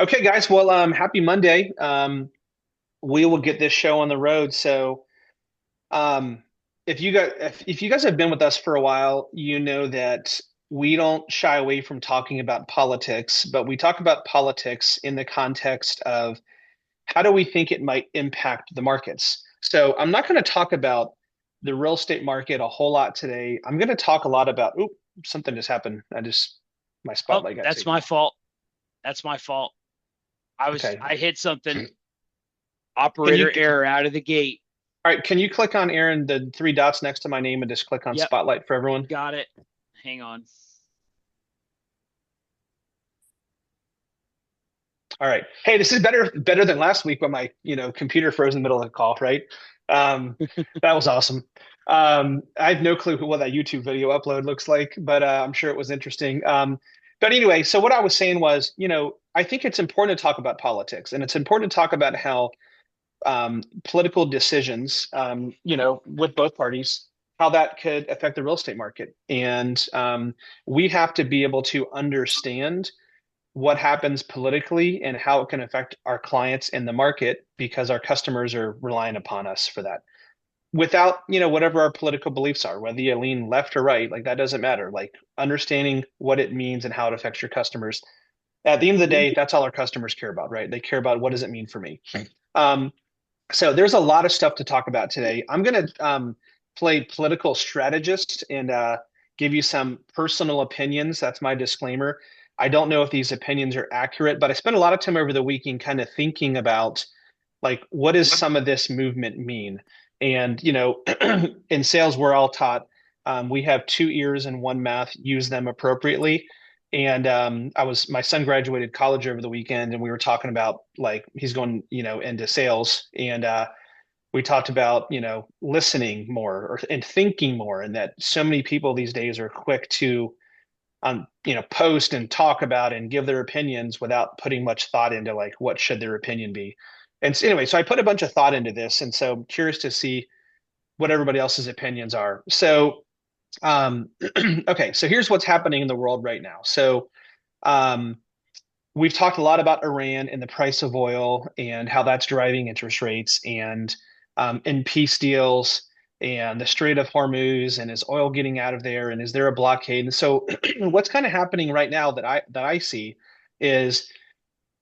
Okay, guys. Well, happy Monday. We will get this show on the road. So, um, if you guys have been with us for a while, you know that we don't shy away from talking about politics, but we talk about politics in the context of how do we think it might impact the markets. So, I'm not going to talk about the real estate market a whole lot today. I'm going to talk a lot about, oh, something just happened. My Oh, spotlight got that's taken my off. fault. That's my fault. Okay. I hit something. Can you Operator error out of the gate. All right, can you click on Aaron, the three dots next to my name, and just click on Yep, Spotlight for everyone? got it. Hang on. All right. Hey, this is better than last week when my computer froze in the middle of the call, right? Um, that was awesome. I have no clue what that YouTube video upload looks like, but I'm sure it was interesting. But anyway, so what I was saying was, I think it's important to talk about politics, and it's important to talk about how political decisions, with both parties, how that could affect the real estate market. And we have to be able to understand what happens politically and how it can affect our clients in the market because our customers are relying upon us for that. Without, whatever our political beliefs are, whether you lean left or right, like that doesn't matter. Like understanding what it means and how it affects your customers. At the end of the day, that's all our customers care about, right? They care about what does it mean for me. Um, so there's a lot of stuff to talk about today. I'm going to play political strategist and give you some personal opinions. That's my disclaimer. I don't know if these opinions are accurate, but I spent a lot of time over the weekend kind of thinking about like what does some of this movement mean? And in sales, we're all taught we have two ears and one mouth. Use them appropriately. And my son graduated college over the weekend, and we were talking about like he's going, into sales, and we talked about, listening more and thinking more, and that so many people these days are quick to, post and talk about and give their opinions without putting much thought into like what should their opinion be. And so, anyway, so I put a bunch of thought into this, and so I'm curious to see what everybody else's opinions are. So, um, okay, so here's what's happening in the world right now. So, um, we've talked a lot about Iran and the price of oil and how that's driving interest rates and peace deals and the Strait of Hormuz and is oil getting out of there and is there a blockade? And so what's kind of happening right now that I see is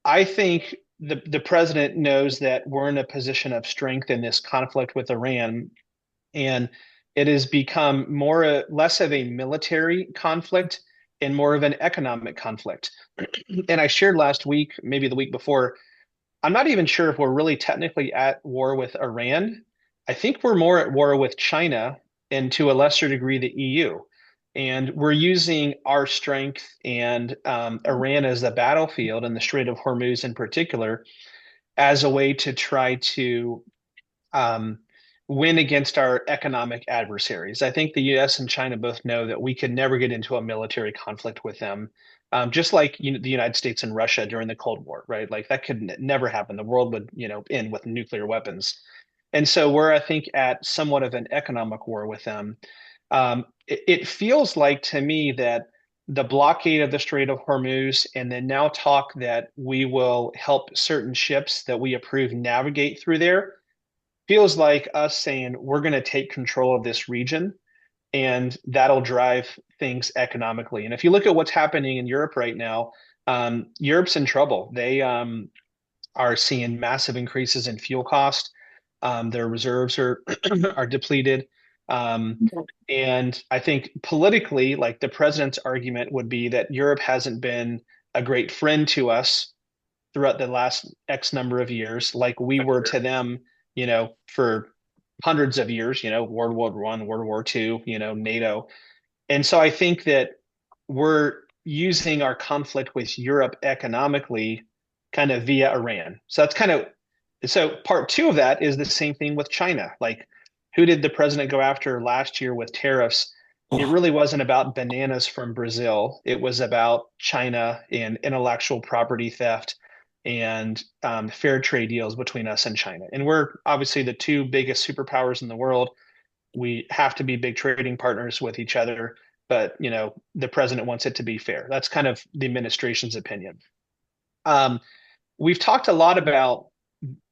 I think the president knows that we're in a position of strength in this conflict with Iran, and it has become less of a military conflict and more of an economic conflict. And I shared last week, maybe the week before, I'm not even sure if we're really technically at war with Iran. I think we're more at war with China and to a lesser degree the EU. And we're using our strength and Iran as the battlefield and the Strait of Hormuz in particular as a way to try to um, win against our economic adversaries. I think the US and China both know that we could never get into a military conflict with them. Just like the United States and Russia during the Cold War, right? Like that could never happen. The world would, end with nuclear weapons. And so we're, I think, at somewhat of an economic war with them. It feels like to me that the blockade of the Strait of Hormuz and then now talk that we will help certain ships that we approve navigate through there feels like us saying we're going to take control of this region and that'll drive things economically. And if you look at what's happening in Europe right now, Europe's in trouble. They are seeing massive increases in fuel cost. Their reserves are are depleted. Um, and I think politically, like the president's argument would be that Europe hasn't been a great friend to us throughout the last X number of years, like we were to them, for hundreds of years, World War One, World War Two, NATO. And so I think that we're using our conflict with Europe economically kind of via Iran. So that's kind of so part two of that is the same thing with China. Like, who did the president go after last year with tariffs? It really wasn't about bananas from Brazil. It was about China and intellectual property theft and fair trade deals between us and China. And we're obviously the two biggest superpowers in the world. We have to be big trading partners with each other, but the president wants it to be fair. That's kind of the administration's opinion. Um, we've talked a lot about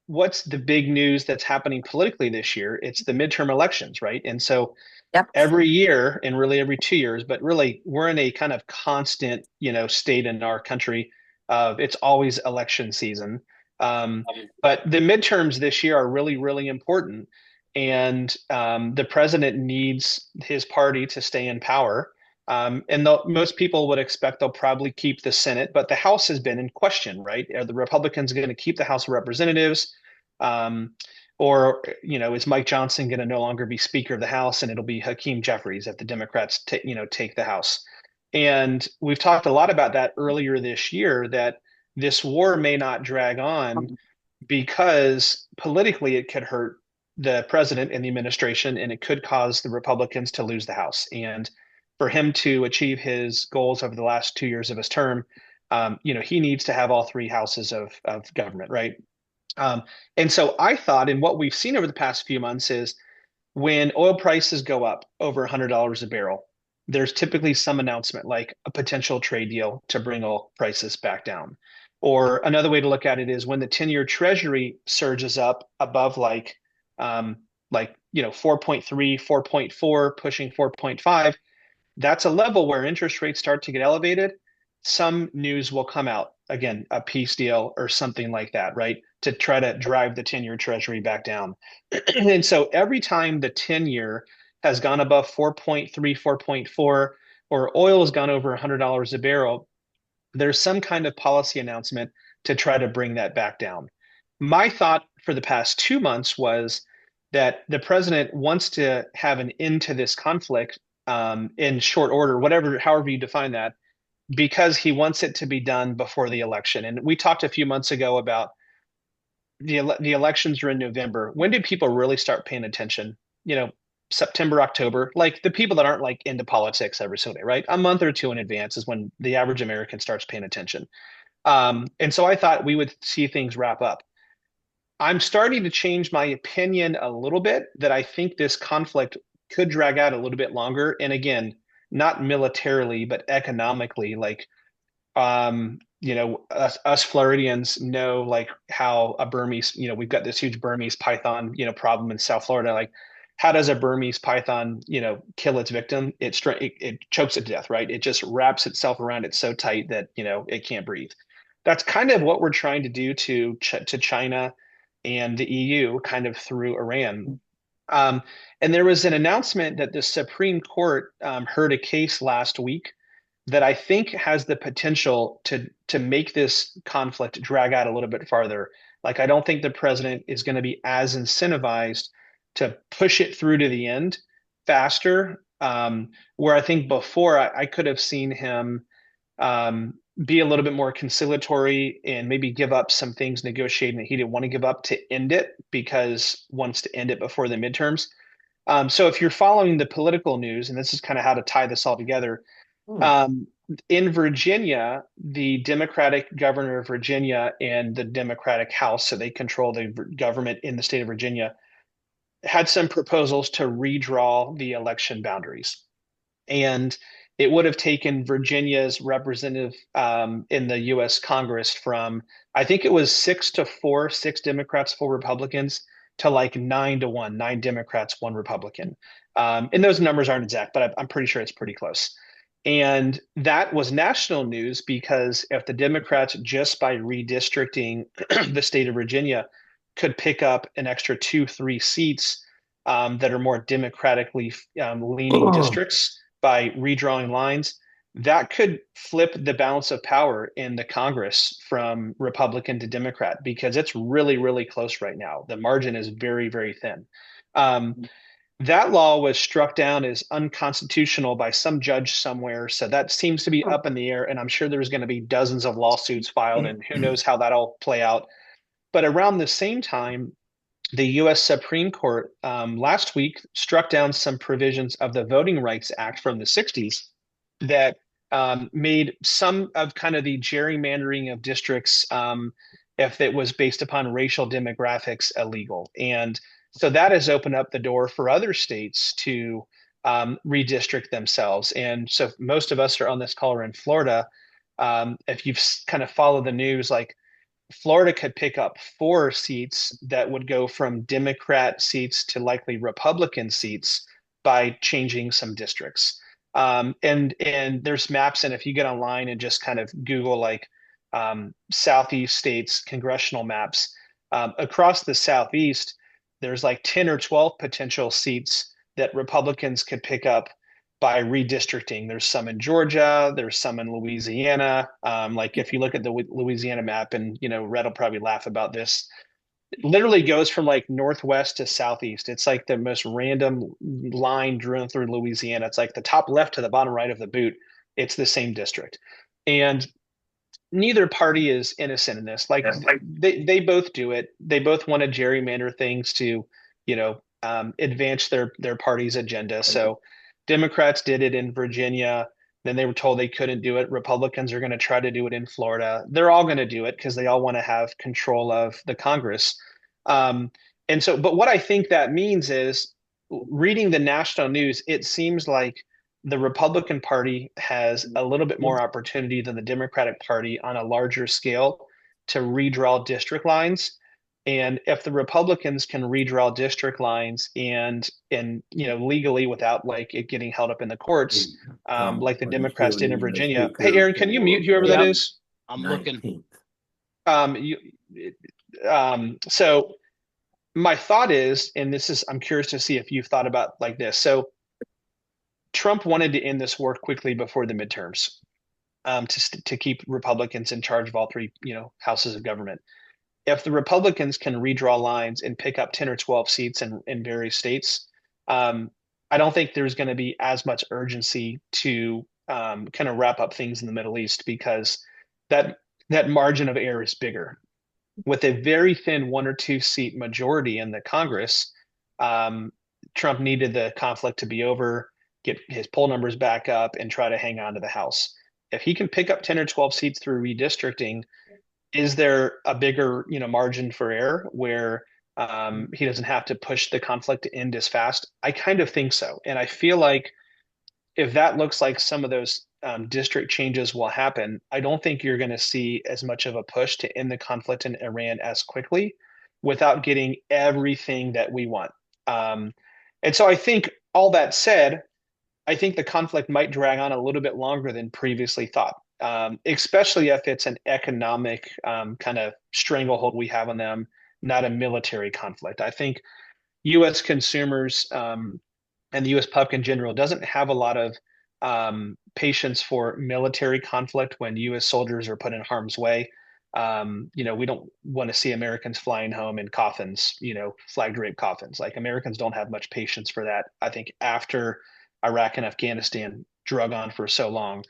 what's the big news that's happening politically this year. It's the midterm elections, right? And so Yep. every year, and really every 2 years, but really we're in a kind of constant, state in our country of it's always election season. Um, but the midterms this year are really, really important. And the president needs his party to stay in power. And most people would expect they'll probably keep the Senate, but the House has been in question, right? Are the Republicans going to keep the House of Representatives? Um, or, is Mike Johnson going to no longer be Speaker of the House and it'll be Hakeem Jeffries if the Democrats take the House? And we've talked a lot about that earlier this year, that this war may not drag on because politically it could hurt the president and the administration, and it could cause the Republicans to lose the House. And for him to achieve his goals over the last 2 years of his term, he needs to have all three houses of government, right? Um, and so I thought, and what we've seen over the past few months is when oil prices go up over $100 a barrel, there's typically some announcement like a potential trade deal to bring oil prices back down. Or another way to look at it is when the 10-year treasury surges up above um, 4.3, 4.4, pushing 4.5, that's a level where interest rates start to get elevated. Some news will come out, again, a peace deal or something like that, right? To try to drive the 10-year treasury back down. And so every time the 10-year has gone above 4.3, 4.4, or oil has gone over $100 a barrel, there's some kind of policy announcement to try to bring that back down. My thought for the past 2 months was that the president wants to have an end to this conflict in short order, however you define that, because he wants it to be done before the election. And we talked a few months ago about the elections are in November. When do people really start paying attention? September, October, like the people that aren't like into politics every single day, right? A month or two in advance is when the average American starts paying attention. And so I thought we would see things wrap up. I'm starting to change my opinion a little bit that I think this conflict could drag out a little bit longer. And again, not militarily, but economically, like us Floridians know like how a Burmese, we've got this huge Burmese python, problem in South Florida. Like, how does a Burmese python, kill its victim? It chokes it to death, right? It just wraps itself around it so tight that it can't breathe. That's kind of what we're trying to do to China and the EU, kind of through Iran. Um, and there was an announcement that the Supreme Court heard a case last week that I think has the potential to make this conflict drag out a little bit farther. Like, I don't think the president is going to be as incentivized to push it through to the end faster. Where I think before I could have seen him be a little bit more conciliatory and maybe give up some things negotiating that he didn't want to give up to end it, because wants to end it before the midterms. So if you're following the political news, and this is kind of how to tie this all together, um, in Virginia, the Democratic governor of Virginia and the Democratic House, so they control the government in the state of Virginia, had some proposals to redraw the election boundaries. And it would have taken Virginia's representative in the U.S. Congress from, I think it was 6-4, 6 Democrats, 4 Republicans, to like 9-1, 9 Democrats, 1 Republican. And those numbers aren't exact, but I'm pretty sure it's pretty close. And that was national news because if the Democrats, just by redistricting the state of Virginia, could pick up an extra 2-3 seats that are more democratically leaning districts by redrawing lines, that could flip the balance of power in the Congress from Republican to Democrat, because it's really, really close right now. The margin is very, very thin. That law was struck down as unconstitutional by some judge somewhere. So that seems to be up in the air. And I'm sure there's going to be dozens of lawsuits filed, and who knows how that'll play out. But around the same time, the U.S. Supreme Court last week struck down some provisions of the Voting Rights Act from the 60s that made some of kind of the gerrymandering of districts, if it was based upon racial demographics, illegal. And so that has opened up the door for other states to redistrict themselves. And so most of us are on this call are in Florida. If you've kind of followed the news, like Florida could pick up 4 seats that would go from Democrat seats to likely Republican seats by changing some districts. And there's maps, and if you get online and just kind of Google like Southeast states congressional maps across the Southeast, there's like 10 or 12 potential seats that Republicans could pick up by redistricting. There's some in Georgia, there's some in Louisiana. Like if you look at the Louisiana map, and Red will probably laugh about this, it literally goes from like northwest to southeast. It's like the most random line driven through Louisiana. It's like the top left to the bottom right of the boot. It's the same district. And neither party is innocent in this. Like they both do it. They both want to gerrymander things to, advance their party's agenda. So Democrats did it in Virginia. Then they were told they couldn't do it. Republicans are going to try to do it in Florida. They're all going to do it because they all want to have control of the Congress. Um, and so, but what I think that means is reading the national news, it seems like the Republican Party has a little bit more opportunity than the Democratic Party on a larger scale to redraw district lines. And if the Republicans can redraw district lines and legally without like it getting held up in the courts, like the Democrats did in Virginia. Hey, Aaron, can you mute whoever that Yep. is? I'm looking. Um, you, so my thought is, and this is, I'm curious to see if you've thought about like this. So Trump wanted to end this war quickly before the midterms, to keep Republicans in charge of all three, houses of government. If the Republicans can redraw lines and pick up 10 or 12 seats in various states, I don't think there's going to be as much urgency to kind of wrap up things in the Middle East because that that margin of error is bigger. With a very thin 1 or 2 seat majority in the Congress, Trump needed the conflict to be over, get his poll numbers back up, and try to hang on to the House. If he can pick up 10 or 12 seats through redistricting, is there a bigger, margin for error where he doesn't have to push the conflict to end as fast? I kind of think so. And I feel like if that looks like some of those district changes will happen, I don't think you're going to see as much of a push to end the conflict in Iran as quickly without getting everything that we want. And so I think all that said, I think the conflict might drag on a little bit longer than previously thought, especially if it's an economic kind of stranglehold we have on them, not a military conflict. I think U.S. consumers and the U.S. public in general doesn't have a lot of patience for military conflict when U.S. soldiers are put in harm's way. We don't want to see Americans flying home in coffins, flag draped coffins. Like Americans don't have much patience for that. I think after Iraq and Afghanistan drug on for so long.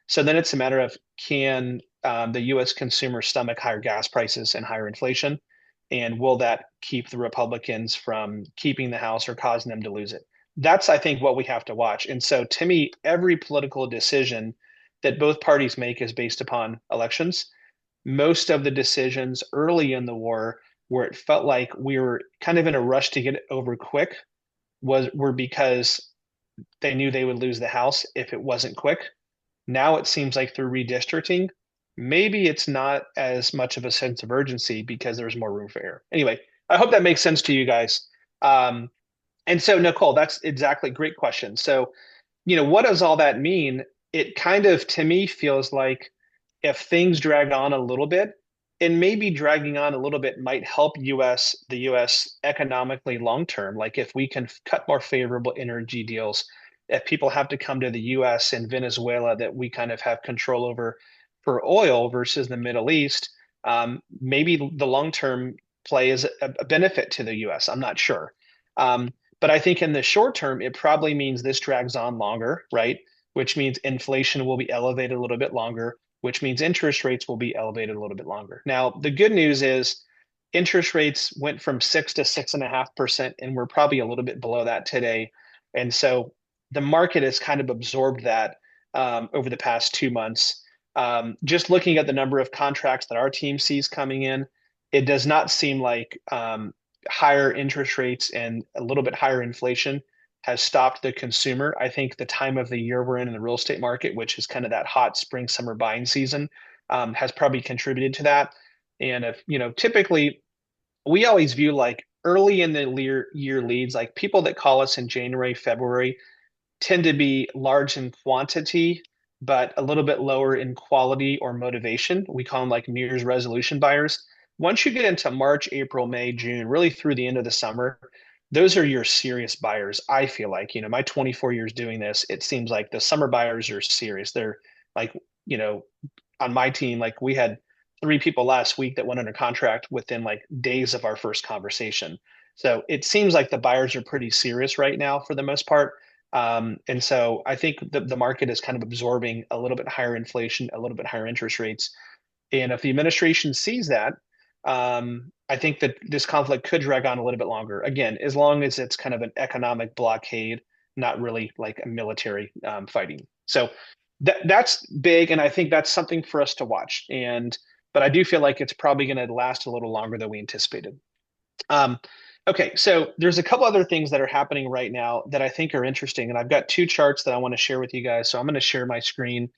So then it's a matter of can the U.S. consumer stomach higher gas prices and higher inflation? And will that keep the Republicans from keeping the House or causing them to lose it? That's, I think, what we have to watch. And so to me, every political decision that both parties make is based upon elections. Most of the decisions early in the war, where it felt like we were kind of in a rush to get it over quick, were because they knew they would lose the House if it wasn't quick. Now it seems like through redistricting, maybe it's not as much of a sense of urgency because there's more room for error. Anyway, I hope that makes sense to you guys. And so, Nicole, that's exactly great question. So, what does all that mean? It kind of, to me, feels like if things drag on a little bit, and maybe dragging on a little bit might help the US economically long term. Like if we can cut more favorable energy deals, if people have to come to the US and Venezuela that we kind of have control over for oil versus the Middle East, maybe the long term play is a benefit to the US. I'm not sure. But I think in the short term, it probably means this drags on longer, right? Which means inflation will be elevated a little bit longer, which means interest rates will be elevated a little bit longer. Now, the good news is interest rates went from 6 to 6.5%, and we're probably a little bit below that today. And so the market has kind of absorbed that over the past 2 months. Just looking at the number of contracts that our team sees coming in, it does not seem like higher interest rates and a little bit higher inflation has stopped the consumer. I think the time of the year we're in the real estate market, which is kind of that hot spring, summer buying season, has probably contributed to that. And if, typically we always view like early in the year leads, like people that call us in January, February, tend to be large in quantity, but a little bit lower in quality or motivation. We call them like New Year's resolution buyers. Once you get into March, April, May, June, really through the end of the summer, those are your serious buyers. I feel like, my 24 years doing this, it seems like the summer buyers are serious. They're like, you know, on my team, like we had three people last week that went under contract within like days of our first conversation. So it seems like the buyers are pretty serious right now for the most part. And so I think the market is kind of absorbing a little bit higher inflation, a little bit higher interest rates. And if the administration sees that, I think that this conflict could drag on a little bit longer. Again, as long as it's kind of an economic blockade, not really like a military fighting. So that's big, and I think that's something for us to watch. But I do feel like it's probably going to last a little longer than we anticipated. Um, okay, so there's a couple other things that are happening right now that I think are interesting, and I've got two charts that I want to share with you guys. So I'm going to share my screen,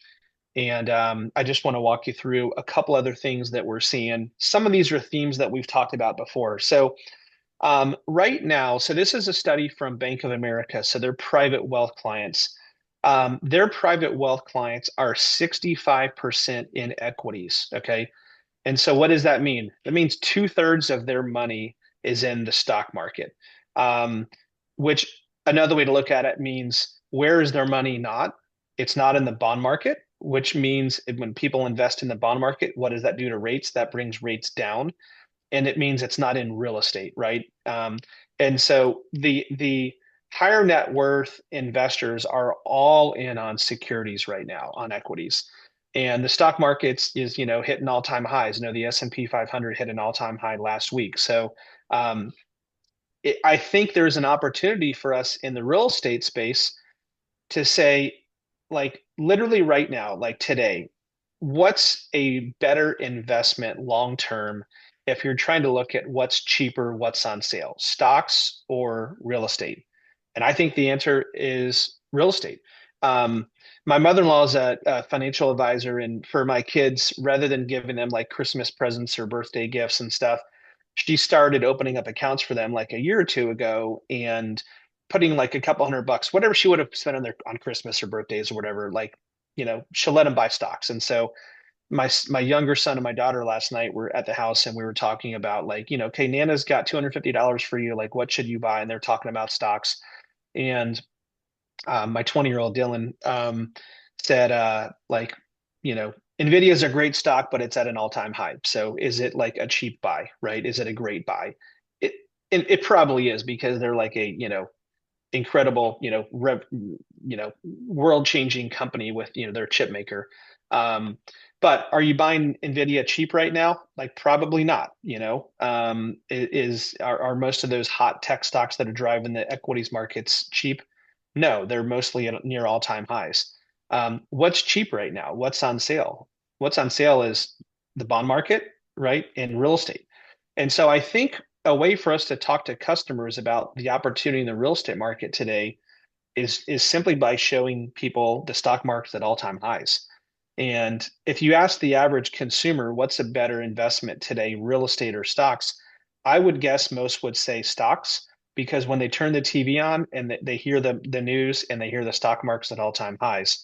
and I just want to walk you through a couple other things that we're seeing. Some of these are themes that we've talked about before. So right now, so this is a study from Bank of America. So their private wealth clients. Their private wealth clients are 65% in equities. Okay. And so what does that mean? That means two-thirds of their money is in the stock market, um, which another way to look at it means where is their money not? It's not in the bond market, which means when people invest in the bond market, what does that do to rates? That brings rates down, and it means it's not in real estate, right? And so the higher net worth investors are all in on securities right now, on equities. And the stock markets is, hitting all-time highs. The S&P 500 hit an all-time high last week. So um, I think there's an opportunity for us in the real estate space to say, like literally right now, like today, what's a better investment long term if you're trying to look at what's cheaper, what's on sale, stocks or real estate? And I think the answer is real estate. Um, my mother-in-law is a financial advisor, and for my kids, rather than giving them like Christmas presents or birthday gifts and stuff, she started opening up accounts for them like a year or two ago and putting like a couple $100, whatever she would have spent on Christmas or birthdays or whatever, like, she'll let them buy stocks. And so my younger son and my daughter last night were at the house and we were talking about like, okay, Nana's got $250 for you. Like, what should you buy? And they're talking about stocks. And my 20-year-old Dylan said, like, Nvidia is a great stock, but it's at an all-time high. So is it like a cheap buy, right? Is it a great buy? It it probably is because they're like a, incredible, world-changing company with, their chip maker. But are you buying Nvidia cheap right now? Like probably not, are most of those hot tech stocks that are driving the equities markets cheap? No, they're mostly at near all-time highs. What's cheap right now? What's on sale? What's on sale is the bond market, right? And real estate. And so I think a way for us to talk to customers about the opportunity in the real estate market today is simply by showing people the stock market's at all-time highs. And if you ask the average consumer what's a better investment today, real estate or stocks, I would guess most would say stocks because when they turn the TV on and they hear the news and they hear the stock market's at all-time highs,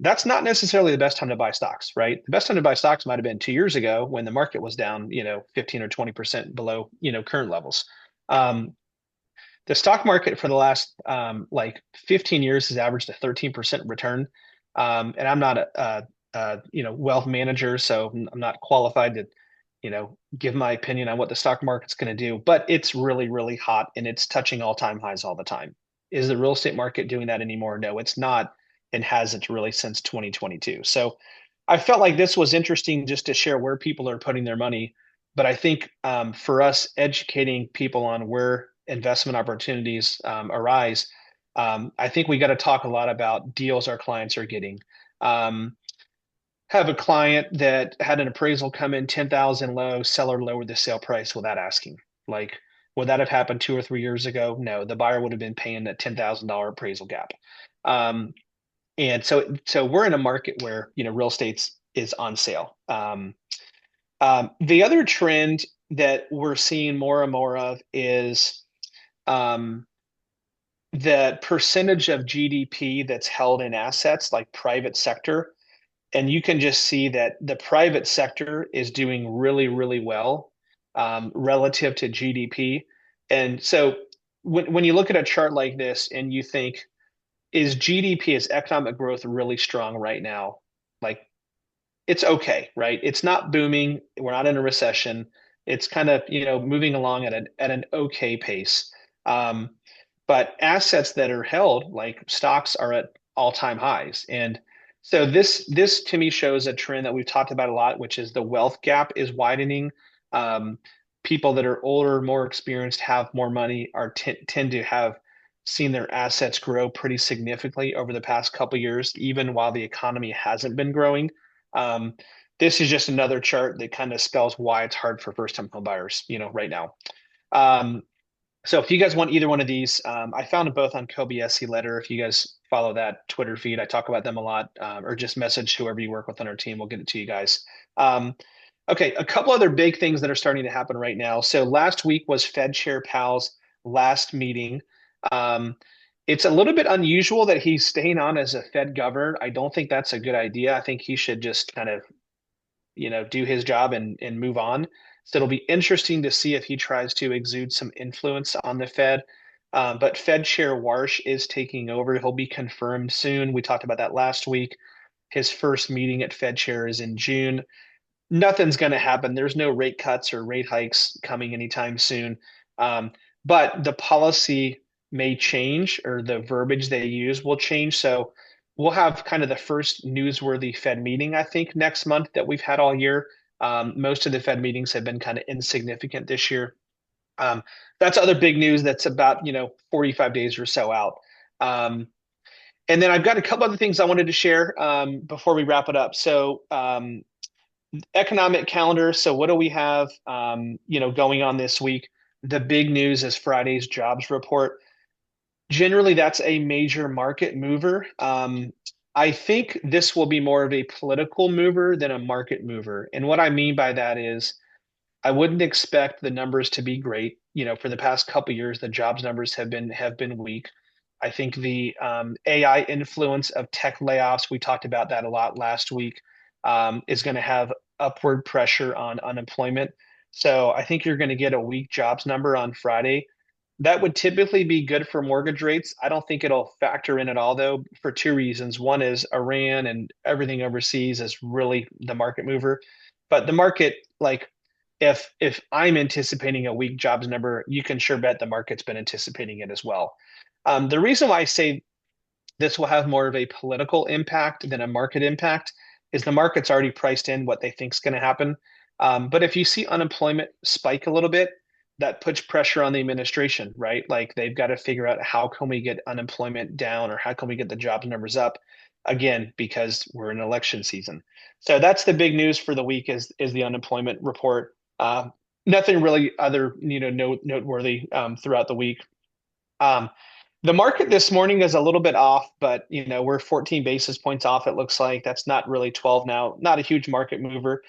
that's not necessarily the best time to buy stocks, right? The best time to buy stocks might have been 2 years ago when the market was down, 15 or 20% below, current levels. Um, the stock market for the last like 15 years has averaged a 13% return. And I'm not a wealth manager, so I'm not qualified to, give my opinion on what the stock market's going to do, but it's really, really hot and it's touching all-time highs all the time. Is the real estate market doing that anymore? No, it's not, and hasn't really since 2022. So I felt like this was interesting just to share where people are putting their money. But I think for us, educating people on where investment opportunities arise, I think we got to talk a lot about deals our clients are getting. Have a client that had an appraisal come in 10,000 low, seller lowered the sale price without asking. Like, Would that have happened 2 or 3 years ago? No, the buyer would have been paying a $10,000 appraisal gap. Um, and so we're in a market where, real estate is on sale. The other trend that we're seeing more and more of is um, the percentage of GDP that's held in assets like private sector. And you can just see that the private sector is doing really, really well relative to GDP. And so when you look at a chart like this and you think, is GDP, is economic growth really strong right now? Like it's okay, right? It's not booming. We're not in a recession. It's kind of, moving along at an okay pace. Um, but assets that are held, like stocks, are at all-time highs. And so this to me shows a trend that we've talked about a lot, which is the wealth gap is widening. Um, People that are older, more experienced, have more money, tend to have seen their assets grow pretty significantly over the past couple of years, even while the economy hasn't been growing. Um, this is just another chart that kind of spells why it's hard for first-time home buyers, right now. Um, so if you guys want either one of these, I found them both on Kobe SC Letter. If you guys follow that Twitter feed, I talk about them a lot, or just message whoever you work with on our team. We'll get it to you guys. Okay, a couple other big things that are starting to happen right now. So last week was Fed Chair Powell's last meeting. Um, it's a little bit unusual that he's staying on as a Fed governor. I don't think that's a good idea. I think he should just kind of do his job and move on. So it'll be interesting to see if he tries to exude some influence on the Fed. But Fed Chair Warsh is taking over. He'll be confirmed soon. We talked about that last week. His first meeting at Fed Chair is in June. Nothing's going to happen. There's no rate cuts or rate hikes coming anytime soon. But the policy may change, or the verbiage they use will change. So we'll have kind of the first newsworthy Fed meeting, I think, next month that we've had all year. Most of the Fed meetings have been kind of insignificant this year. Um, that's other big news that's about, 45 days or so out. And then I've got a couple other things I wanted to share before we wrap it up. So economic calendar. So what do we have, going on this week? The big news is Friday's jobs report. Generally, that's a major market mover. I think this will be more of a political mover than a market mover. And what I mean by that is I wouldn't expect the numbers to be great. For the past couple of years, the jobs numbers have been weak. I think the AI influence of tech layoffs, we talked about that a lot last week, is going to have upward pressure on unemployment. So I think you're going to get a weak jobs number on Friday. That would typically be good for mortgage rates. I don't think it'll factor in at all, though, for two reasons. One is Iran and everything overseas is really the market mover. But the market, like, if I'm anticipating a weak jobs number, you can sure bet the market's been anticipating it as well. The reason why I say this will have more of a political impact than a market impact is the market's already priced in what they think is going to happen. But if you see unemployment spike a little bit, that puts pressure on the administration, right? Like they've got to figure out how can we get unemployment down, or how can we get the jobs numbers up, again, because we're in election season. So that's the big news for the week is the unemployment report. Nothing really other noteworthy throughout the week. Um, the market this morning is a little bit off, but we're 14 basis points off. It looks like that's not really 12 now. Not a huge market mover.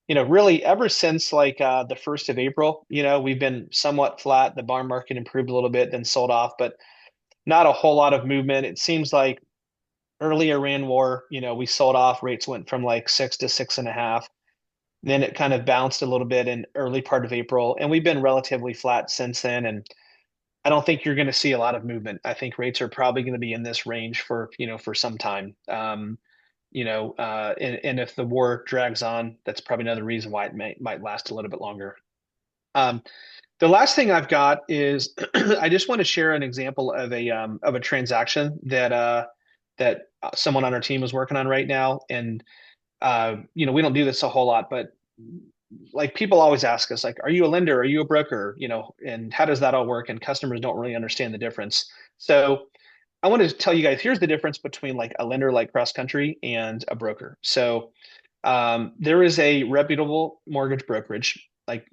Really ever since like the 1st of April, we've been somewhat flat. The bond market improved a little bit, then sold off, but not a whole lot of movement. It seems like early Iran war, we sold off. Rates went from like 6 to 6.5. Then it kind of bounced a little bit in early part of April, and we've been relatively flat since then. And I don't think you're going to see a lot of movement. I think rates are probably going to be in this range for some time. And if the war drags on, that's probably another reason why it might last a little bit longer. Um, the last thing I've got is I just want to share an example of a transaction that someone on our team is working on right now. And we don't do this a whole lot, but like people always ask us, like, are you a lender? Are you a broker? And how does that all work? And customers don't really understand the difference. So I want to tell you guys, here's the difference between like a lender like Cross Country and a broker. So there is a reputable mortgage brokerage. Like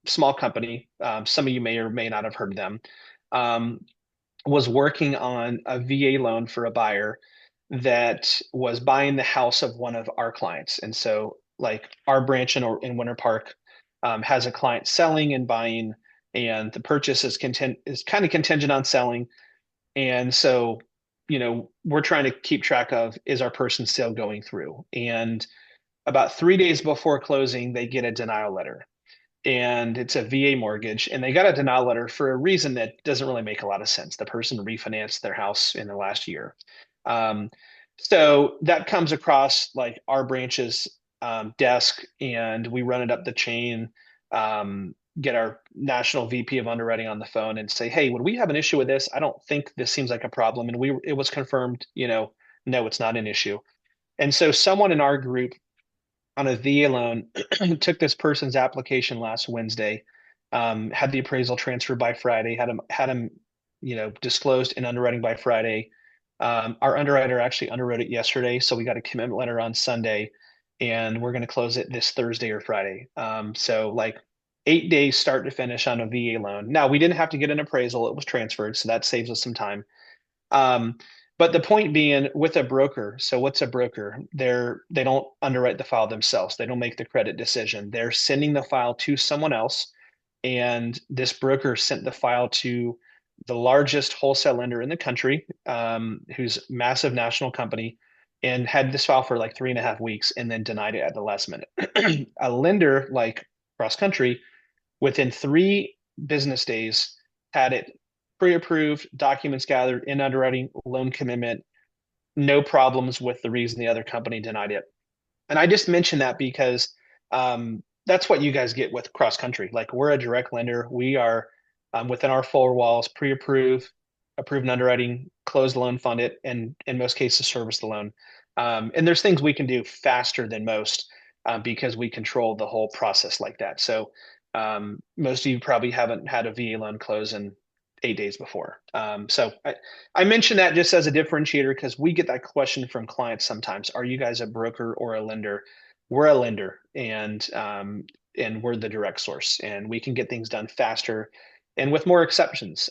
small company. Some of you may or may not have heard of them. Um, was working on a VA loan for a buyer that was buying the house of one of our clients. And so, like our branch in Winter Park has a client selling and buying, and the purchase is kind of contingent on selling. And so, we're trying to keep track of, is our person's sale going through? And about 3 days before closing, they get a denial letter, and it's a VA mortgage, and they got a denial letter for a reason that doesn't really make a lot of sense. The person refinanced their house in the last year. Um, so that comes across like our branch's desk, and we run it up the chain, get our national VP of underwriting on the phone and say, hey, would we have an issue with this? I don't think this seems like a problem. And it was confirmed, no, it's not an issue. And so someone in our group on a VA loan took this person's application last Wednesday, had the appraisal transferred by Friday, had him, disclosed in underwriting by Friday. Our underwriter actually underwrote it yesterday, so we got a commitment letter on Sunday, and we're going to close it this Thursday or Friday. So like 8 days start to finish on a VA loan. Now we didn't have to get an appraisal; it was transferred, so that saves us some time. Um, but the point being with a broker, so what's a broker? They don't underwrite the file themselves. They don't make the credit decision. They're sending the file to someone else, and this broker sent the file to the largest wholesale lender in the country, who's massive national company, and had this file for like 3.5 weeks, and then denied it at the last minute. A lender like Cross Country, within 3 business days, had it pre-approved, documents gathered in underwriting, loan commitment, no problems with the reason the other company denied it. And I just mention that because that's what you guys get with Cross Country. Like we're a direct lender. We are within our four walls, pre-approve, approved underwriting, close the loan, fund it, and in most cases service the loan. And there's things we can do faster than most because we control the whole process like that. So most of you probably haven't had a VA loan close in 8 days before. So I mentioned that just as a differentiator because we get that question from clients sometimes. Are you guys a broker or a lender? We're a lender, and we're the direct source, and we can get things done faster and with more exceptions.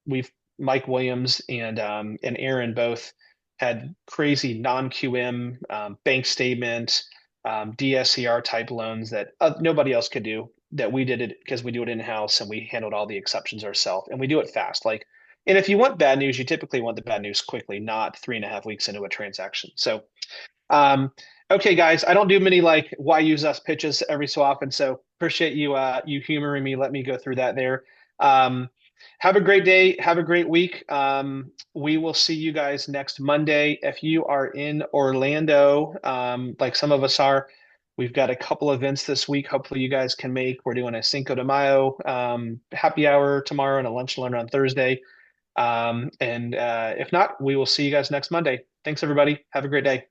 We've Mike Williams and Aaron both had crazy non-QM bank statement DSCR type loans that nobody else could do, that we did it because we do it in house and we handled all the exceptions ourselves, and we do it fast. And if you want bad news, you typically want the bad news quickly, not 3.5 weeks into a transaction. So, um, okay, guys, I don't do many like why use us pitches every so often. So appreciate you humoring me. Let me go through that there. Um, have a great day. Have a great week. We will see you guys next Monday. If you are in Orlando, like some of us are, we've got a couple events this week. Hopefully you guys can make. We're doing a Cinco de Mayo happy hour tomorrow and a lunch and learn on Thursday. And if not, we will see you guys next Monday. Thanks, everybody. Have a great day.